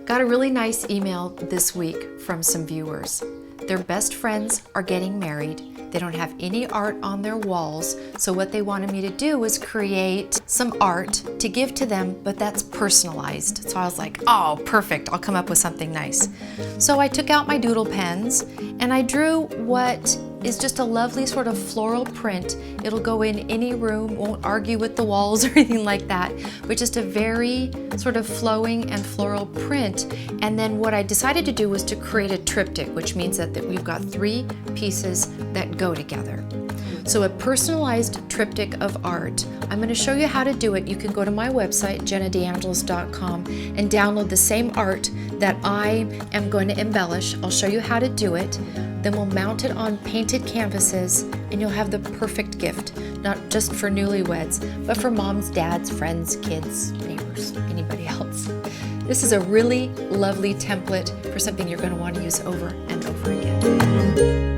Got a really nice email this week from some viewers. Their best friends are getting married. They don't have any art on their walls, so what they wanted me to do was create some art to give to them, but that's personalized. So I was like, oh, perfect, I'll come up with something nice. So I took out my doodle pens and I drew what is just a lovely sort of floral print. It'll go in any room, won't argue with the walls or anything like that, but just a very sort of flowing and floral print. And then what I decided to do was to create a triptych, which means that we've got 3 pieces that go together. So a personalized triptych of art. I'm going to show you how to do it. You can go to my website, DeAngeles.com, and download the same art that I am going to embellish. I'll show you how to do it. Then we'll mount it on painted canvases, and you'll have the perfect gift, not just for newlyweds, but for moms, dads, friends, kids, neighbors, anybody else. This is a really lovely template for something you're going to want to use over and over again.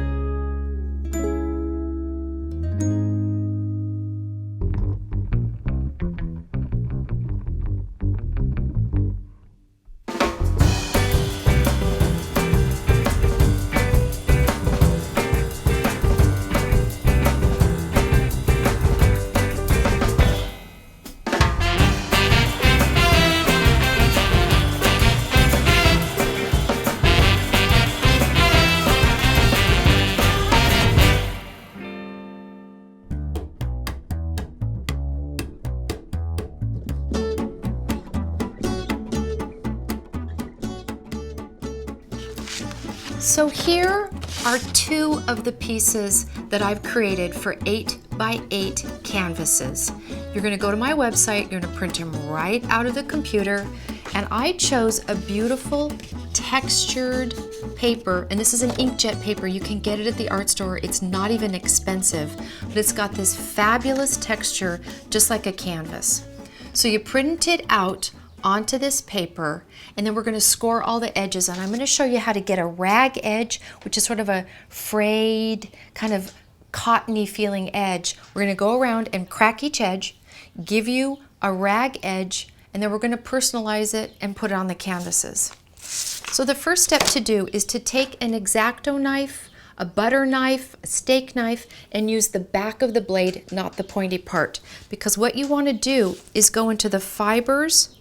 So here are 2 of the pieces that I've created for 8x8 canvases. You're going to go to my website, you're going to print them right out of the computer, and I chose a beautiful textured paper, and this is an inkjet paper. You can get it at the art store. It's not even expensive, but it's got this fabulous texture, just like a canvas. So you print it out onto this paper, and then we're going to score all the edges, and I'm going to show you how to get a rag edge, which is sort of a frayed, kind of cottony feeling edge. We're going to go around and crack each edge, give you a rag edge, and then we're going to personalize it and put it on the canvases. So the first step to do is to take an X-Acto knife, a butter knife, a steak knife, and use the back of the blade, not the pointy part, because what you want to do is go into the fibers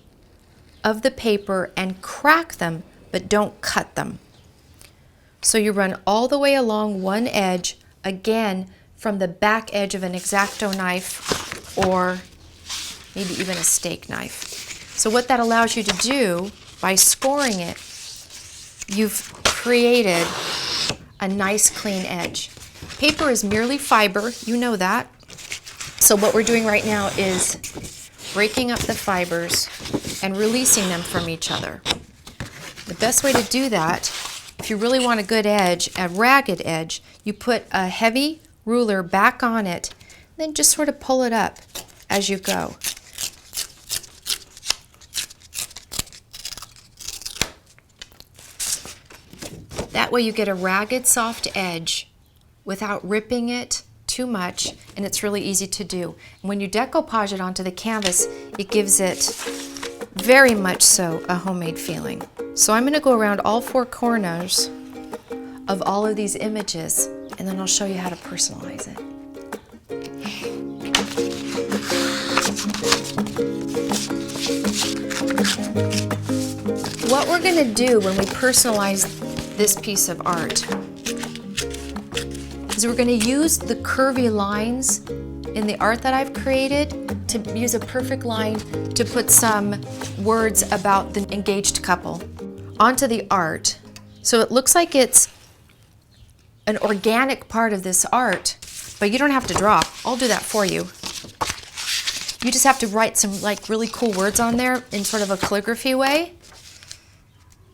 of the paper and crack them, but don't cut them. So you run all the way along one edge, again from the back edge of an X-Acto knife or maybe even a steak knife. So what that allows you to do by scoring it, you've created a nice clean edge. Paper is merely fiber, you know that. So what we're doing right now is breaking up the fibers and releasing them from each other. The best way to do that, if you really want a good edge, a ragged edge, you put a heavy ruler back on it, then just sort of pull it up as you go. That way you get a ragged, soft edge without ripping it too much, and it's really easy to do. And when you decoupage it onto the canvas, it gives it very much so a homemade feeling. So I'm going to go around all 4 corners of all of these images, and then I'll show you how to personalize it. What we're going to do when we personalize this piece of art is we're going to use the curvy lines in the art that I've created to use a perfect line to put some words about the engaged couple onto the art. So it looks like it's an organic part of this art, but you don't have to draw. I'll do that for you. You just have to write some like really cool words on there in sort of a calligraphy way,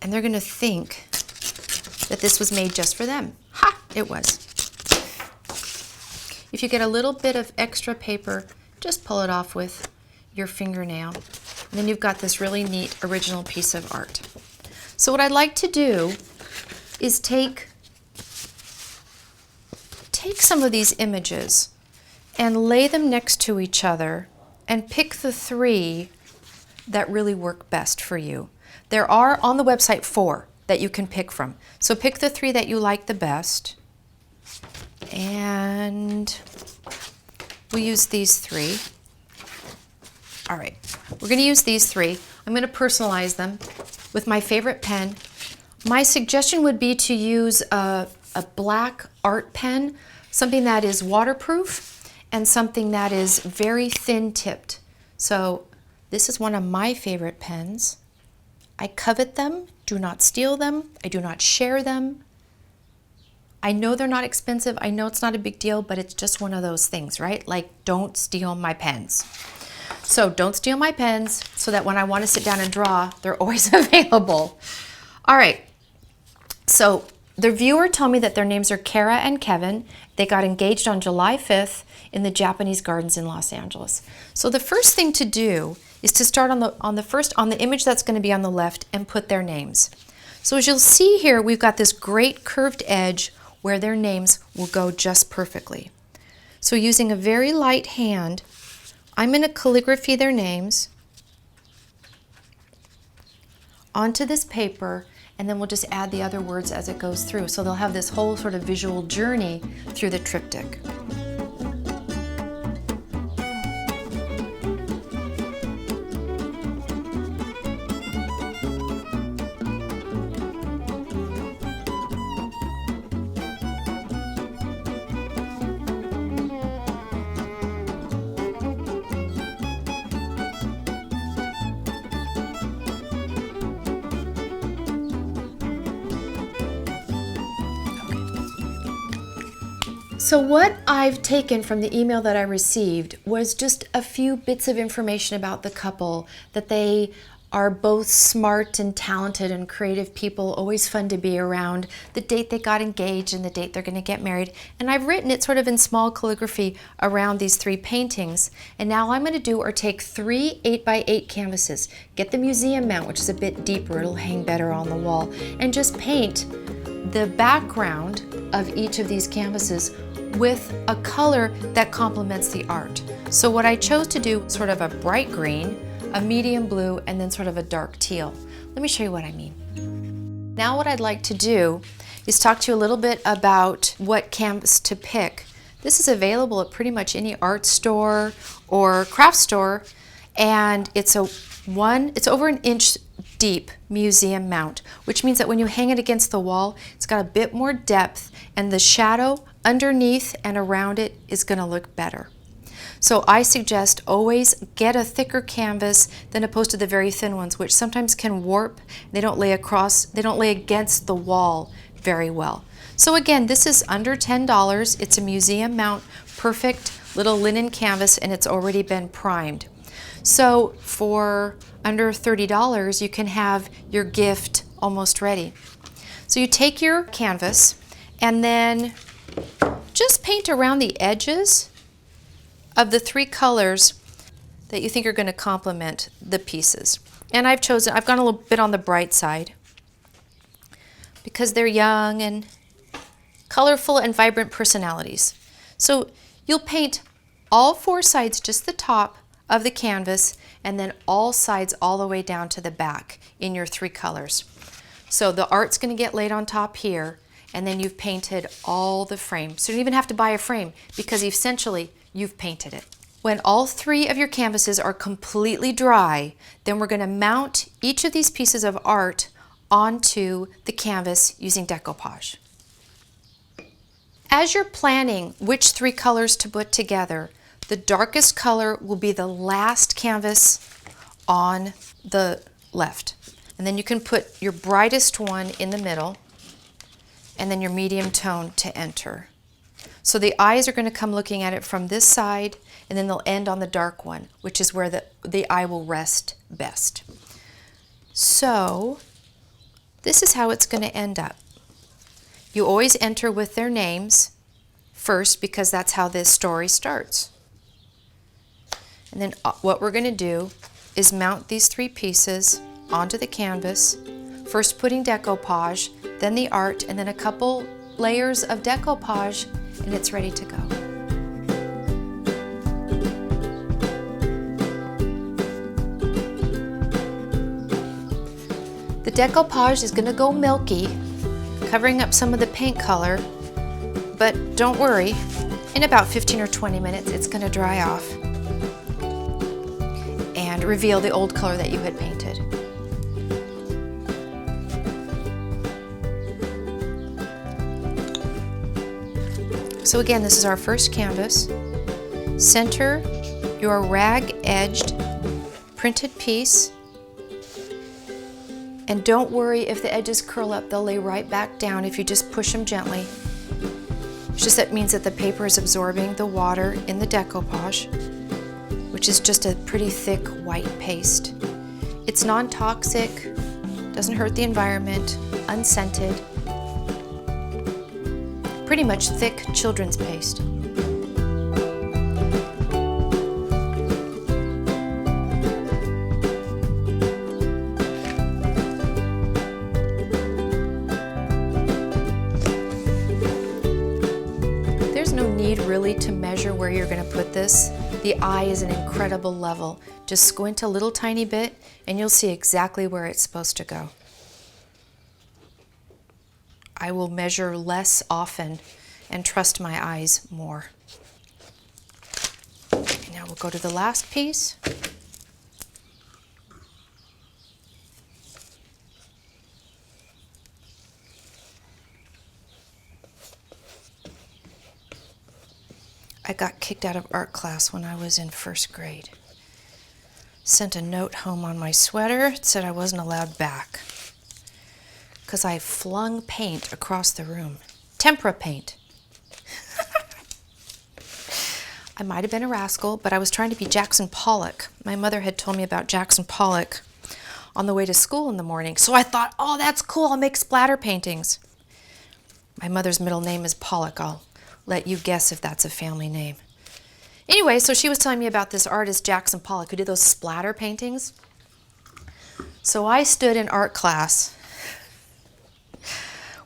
and they're going to think that this was made just for them. Ha! It was. If you get a little bit of extra paper, just pull it off with your fingernail. And then you've got this really neat original piece of art. So what I'd like to do is take some of these images and lay them next to each other and pick the 3 that really work best for you. There are on the website 4 that you can pick from. So pick the 3 that you like the best. And we'll use these 3. All right, we're going to use these 3. I'm going to personalize them with my favorite pen. My suggestion would be to use a black art pen, something that is waterproof and something that is very thin tipped. So this is one of my favorite pens. I covet them, do not steal them, I do not share them. I know they're not expensive, I know it's not a big deal, but it's just one of those things, right? Like, don't steal my pens. So don't steal my pens so that when I want to sit down and draw, they're always available. All right, so the viewer told me that their names are Kara and Kevin. They got engaged on July 5th in the Japanese gardens in Los Angeles. So the first thing to do is to start on the image that's going to be on the left and put their names. So as you'll see here, we've got this great curved edge where their names will go just perfectly. So using a very light hand, I'm going to calligraphy their names onto this paper, and then we'll just add the other words as it goes through. So they'll have this whole sort of visual journey through the triptych. So what I've taken from the email that I received was just a few bits of information about the couple, that they are both smart and talented and creative people, always fun to be around, the date they got engaged and the date they're going to get married. And I've written it sort of in small calligraphy around these 3 paintings. And now I'm going to do or take 3 8x8 canvases, get the museum mount, which is a bit deeper, it'll hang better on the wall, and just paint the background of each of these canvases with a color that complements the art. So what I chose to do, sort of a bright green, a medium blue, and then sort of a dark teal. Let me show you what I mean. Now what I'd like to do is talk to you a little bit about what canvas to pick. This is available at pretty much any art store or craft store, and it's over an inch deep museum mount, which means that when you hang it against the wall, it's got a bit more depth, and the shadow underneath and around it is going to look better. So I suggest always get a thicker canvas than opposed to the very thin ones, which sometimes can warp. They don't lay against the wall very well. So again, this is under $10. It's a museum mount, perfect little linen canvas, and it's already been primed. So for under $30, you can have your gift almost ready. So you take your canvas and then just paint around the edges of the 3 colors that you think are going to complement the pieces. And I've gone a little bit on the bright side because they're young and colorful and vibrant personalities. So you'll paint all 4 sides, just the top of the canvas, and then all sides all the way down to the back in your 3 colors. So the art's going to get laid on top here, and then you've painted all the frame. So you don't even have to buy a frame because essentially you've painted it. When all 3 of your canvases are completely dry, then we're going to mount each of these pieces of art onto the canvas using decoupage. As you're planning which 3 colors to put together, the darkest color will be the last canvas on the left. And then you can put your brightest one in the middle, and then your medium tone to enter. So the eyes are going to come looking at it from this side, and then they'll end on the dark one, which is where the eye will rest best. So this is how it's going to end up. You always enter with their names first because that's how this story starts. And then what we're going to do is mount these 3 pieces onto the canvas, first putting decoupage, then the art, and then a couple layers of decoupage, and it's ready to go. The decoupage is going to go milky, covering up some of the paint color, but don't worry, in about 15 or 20 minutes it's going to dry off and reveal the old color that you had painted. So again, this is our first canvas. Center your rag-edged printed piece, and don't worry if the edges curl up, they'll lay right back down if you just push them gently. It's just that means that the paper is absorbing the water in the decoupage, which is just a pretty thick white paste. It's non-toxic, doesn't hurt the environment, unscented, pretty much thick children's paste. There's no need really to measure where you're going to put this. The eye is an incredible level. Just squint a little tiny bit and you'll see exactly where it's supposed to go. I will measure less often and trust my eyes more. Now we'll go to the last piece. I got kicked out of art class when I was in first grade. Sent a note home on my sweater. It said I wasn't allowed back because I flung paint across the room. Tempera paint. I might have been a rascal, but I was trying to be Jackson Pollock. My mother had told me about Jackson Pollock on the way to school in the morning, so I thought, oh, that's cool, I'll make splatter paintings. My mother's middle name is Pollock. I'll let you guess if that's a family name. Anyway, so she was telling me about this artist, Jackson Pollock, who did those splatter paintings. So I stood in art class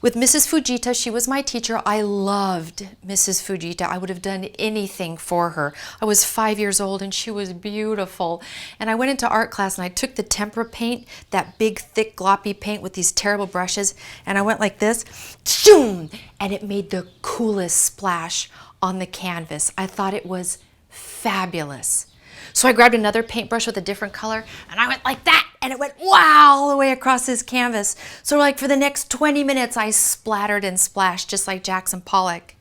with Mrs. Fujita. She was my teacher. I loved Mrs. Fujita. I would have done anything for her. I was 5 years old and she was beautiful. And I went into art class and I took the tempera paint, that big, thick, gloppy paint with these terrible brushes, and I went like this, and it made the coolest splash on the canvas. I thought it was fabulous. So I grabbed another paintbrush with a different color and I went like that, and it went wow all the way across this canvas. So like for the next 20 minutes I splattered and splashed just like Jackson Pollock.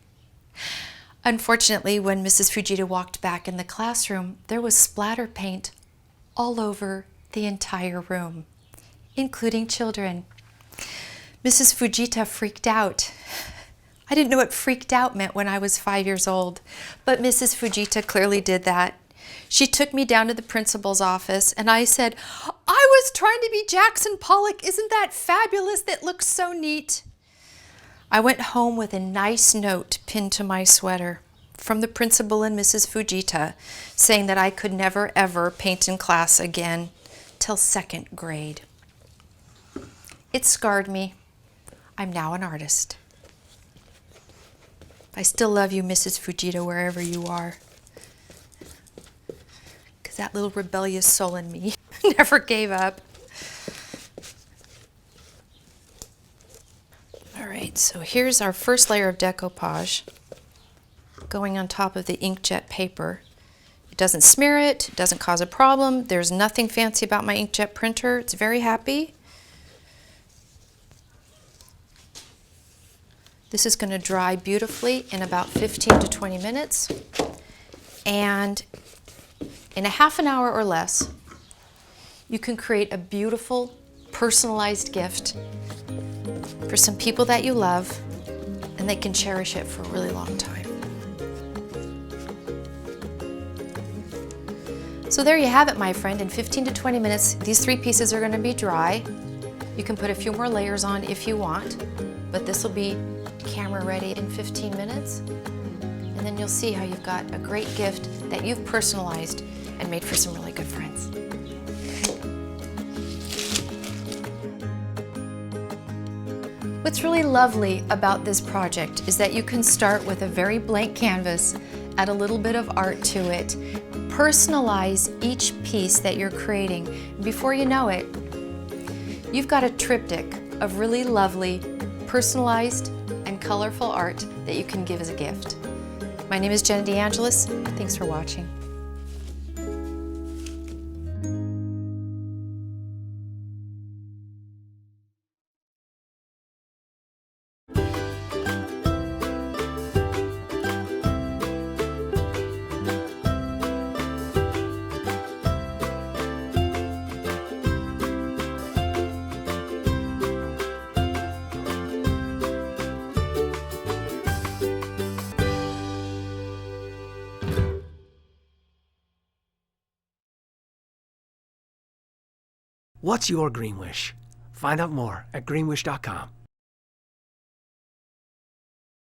Unfortunately, when Mrs. Fujita walked back in the classroom, there was splatter paint all over the entire room, including children. Mrs. Fujita freaked out. I didn't know what freaked out meant when I was 5 years old, but Mrs. Fujita clearly did that. She took me down to the principal's office and I said, I was trying to be Jackson Pollock. Isn't that fabulous? That looks so neat. I went home with a nice note pinned to my sweater from the principal and Mrs. Fujita saying that I could never ever paint in class again till second grade. It scarred me. I'm now an artist. I still love you, Mrs. Fujita, wherever you are. Because that little rebellious soul in me never gave up. All right, so here's our first layer of decoupage going on top of the inkjet paper. It doesn't smear it, it doesn't cause a problem. There's nothing fancy about my inkjet printer. It's very happy. This is going to dry beautifully in about 15 to 20 minutes. And in a half an hour or less, you can create a beautiful, personalized gift for some people that you love, and they can cherish it for a really long time. So there you have it, my friend. In 15 to 20 minutes, these three pieces are going to be dry. You can put a few more layers on if you want, but this will be camera ready in 15 minutes. And then you'll see how you've got a great gift that you've personalized and made for some really good friends. What's really lovely about this project is that you can start with a very blank canvas, add a little bit of art to it, personalize each piece that you're creating. Before you know it, you've got a triptych of really lovely, personalized, and colorful art that you can give as a gift. My name is Jenna DeAngeles. Thanks for watching. What's your green wish? Find out more at greenwish.com.